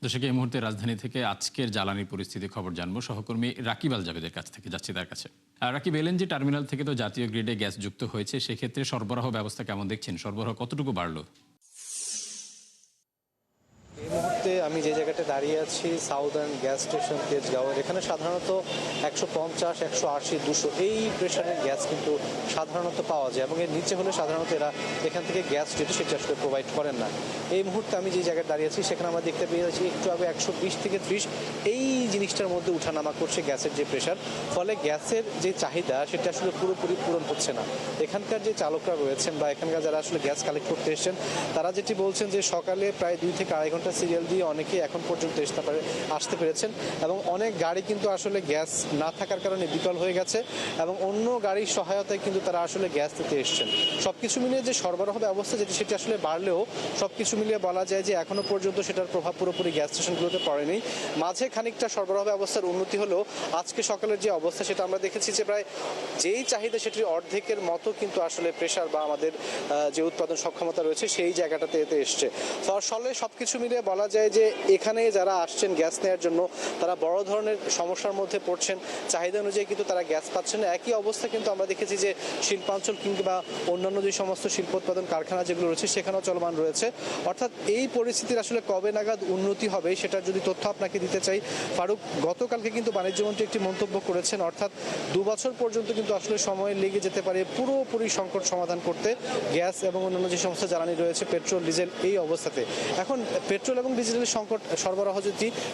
দর্শক, এই মুহূর্তে রাজধানী থেকে আজকের জ্বালানি পরিস্থিতি খবর জানবো সহকর্মী রাকিব আল জাবেদের কাছ থেকে। যাচ্ছি তার কাছে। রাকিব, এলএনজি টার্মিনাল থেকে তো জাতীয় গ্রিডে গ্যাস যুক্ত হয়েছে, সেক্ষেত্রে সরবরাহ ব্যবস্থা কেমন দেখছেন? সরবরাহ কতটুকু বাড়লো? এই মুহূর্তে আমি যে জায়গাটা দাঁড়িয়ে আছি সাউদার্ন গ্যাস স্টেশন তেজগাঁওয়ের, এখানে সাধারণত 150, 180, 200 এই প্রেশারের গ্যাস কিন্তু সাধারণত পাওয়া যায় এবং এর নিচে হলে সাধারণত এরা এখান থেকে গ্যাস যেটা সেটা আসলে প্রোভাইড করেন না। এই মুহূর্তে আমি যে জায়গায় দাঁড়িয়ে আছি সেখানে আমরা দেখতে পেয়েছি একটু আগে 120 থেকে 30 এই জিনিসটার মধ্যে উঠানামা করছে গ্যাসের যে প্রেশার, ফলে গ্যাসের যে চাহিদা সেটা আসলে পুরোপুরি পূরণ হচ্ছে না। এখানকার যে চালকরা রয়েছেন বা এখানকার যারা আসলে গ্যাস কালেক্ট করতে এসেছেন তারা যেটি বলছেন যে সকালে প্রায় 2 থেকে 2.5 ঘন্টা সিরিয়াল দিয়ে অনেকেই এখন পর্যন্ত আসতে পেরেছেন এবং অনেক গাড়ি কিন্তু আসলে গ্যাস না থাকার কারণে বিকল হয়ে গেছে এবং অন্য গাড়ির সহায়তায় কিন্তু তারা আসলে গ্যাস দিতে এসেছেন। সবকিছু মিলিয়ে যে সরবরাহ ব্যবস্থা যেটি সেটি আসলে বাড়লেও সবকিছু মিলিয়ে বলা যায় যে এখনো পর্যন্ত সেটার প্রভাব পুরোপুরি গ্যাস স্টেশনগুলোতে পড়েনি। মাঝে খানিকটা সরবরাহ ব্যবস্থার উন্নতি হলেও আজকে সকালের যে অবস্থা সেটা আমরা দেখেছি যে প্রায় যেই চাহিদা সেটির অর্ধেকের মতো কিন্তু আসলে প্রেশার বা আমাদের যে উৎপাদন সক্ষমতা রয়েছে সেই জায়গাটাতে এতে এসছে। ফলে সবকিছু মিলিয়ে বলা যায় যে এখানে যারা আসছেন গ্যাস নেওয়ার জন্য তারা বড় ধরনের সমস্যার মধ্যে পড়ছেন, চাহিদা অনুযায়ী কিন্তু তারা গ্যাস পাচ্ছেন না। একই অবস্থা কিন্তু আমরা দেখেছি যে শিল্পাঞ্চল কিংবা অন্যান্য যে সমস্ত শিল্প উৎপাদন কারখানা যেগুলো রয়েছে সেখানেও চলমান রয়েছে। অর্থাৎ এই পরিস্থিতির আসলে কবে নাগাদ উন্নতি হবে সেটার যদি তথ্য আপনাকে দিতে চাই, ফারুক, গতকালকে কিন্তু বাণিজ্যমন্ত্রী একটি মন্তব্য করেছেন, অর্থাৎ 2 বছর পর্যন্ত কিন্তু আসলে সময় লেগে যেতে পারে পুরোপুরি সংকট সমাধান করতে গ্যাস এবং অন্যান্য যে সমস্ত জ্বালানি রয়েছে পেট্রোল ডিজেল এই অবস্থাতে। এখন পেট্রোল এবং ডিজেলের সংকট সরবরাহ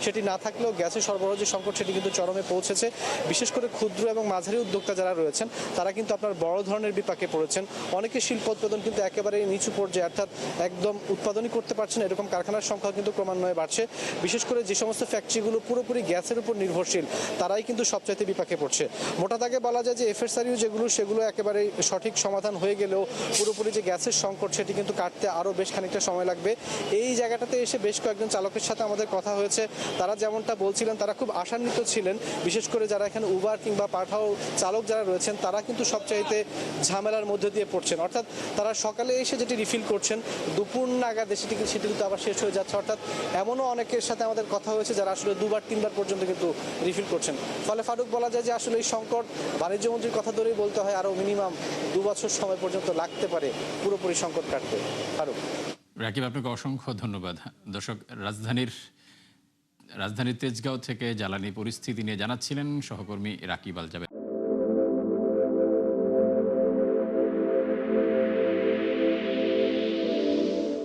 সেটি না থাকলেও গ্যাসের সরবরাহ যে সংকট সেটি কিন্তু চরমে পৌঁছেছে। বিশেষ করে ক্ষুদ্র এবং মাঝারি উদ্যোক্তা যারা রয়েছেন তারা কিন্তু আপনার বড় ধরনের বিপাকে পড়েছেন। অনেকে শিল্প উৎপাদন কিন্তু একেবারে নিচু পর্যায়ে, অর্থাৎ একদম উৎপাদনই করতে পারছেন এরকম কারখানার সংখ্যা কিন্তু ক্রমান্বয়ে বাড়ছে। বিশেষ করে যে সমস্ত ফ্যাক্টরিগুলো পুরোপুরি গ্যাসের উপর নির্ভরশীল তারাই কিন্তু সবচাইতে বিপাকে পড়ছে। মোটা দাগে বলা যায় যে এফএসআরইউ সেগুলো একেবারে সঠিক সমাধান হয়ে গেলেও পুরোপুরি যে গ্যাসের সংকট সেটি কিন্তু কাটতে আরও বেশ খানিকটা সময় লাগবে। এই জায়গাটাতে এসে বেশ কয়েকজন চালকের সাথে আমাদের কথা হয়েছে, তারা যেমনটা বলছিলেন তারা খুব আশান্বিত ছিলেন। বিশেষ করে যারা এখানে উবার কিংবা পাঠাও চালক যারা রয়েছেন তারা কিন্তু সবচাইতে ঝামেলার মধ্যে দিয়ে পড়ছেন। অর্থাৎ তারা সকালে এসে যেটি রিফিল করছেন দুপুর নাগাদ সেটি কিন্তু আবার শেষ হয়ে যাচ্ছে। অর্থাৎ এমনও অনেকের সাথে আমাদের কথা হয়েছে যারা আসলে 2-3 বার পর্যন্ত কিন্তু রিফিল করছেন। ফলে ফারুক, বলা যায় যে আসলে এই সংকট বাণিজ্য মন্ত্রীর কথা ধরেই বলতে হয় আরও মিনিমাম 2 বছর সময় পর্যন্ত লাগতে পারে পুরোপুরি সংকট কাটতে। ফারুক। রাকিব, আপনাকে অসংখ্য ধন্যবাদ। দর্শক, রাজধানীর তেজগাঁও থেকে জ্বালানি পরিস্থিতি নিয়ে জানাচ্ছিলেন সহকর্মী রাকিব আল জাবেদ।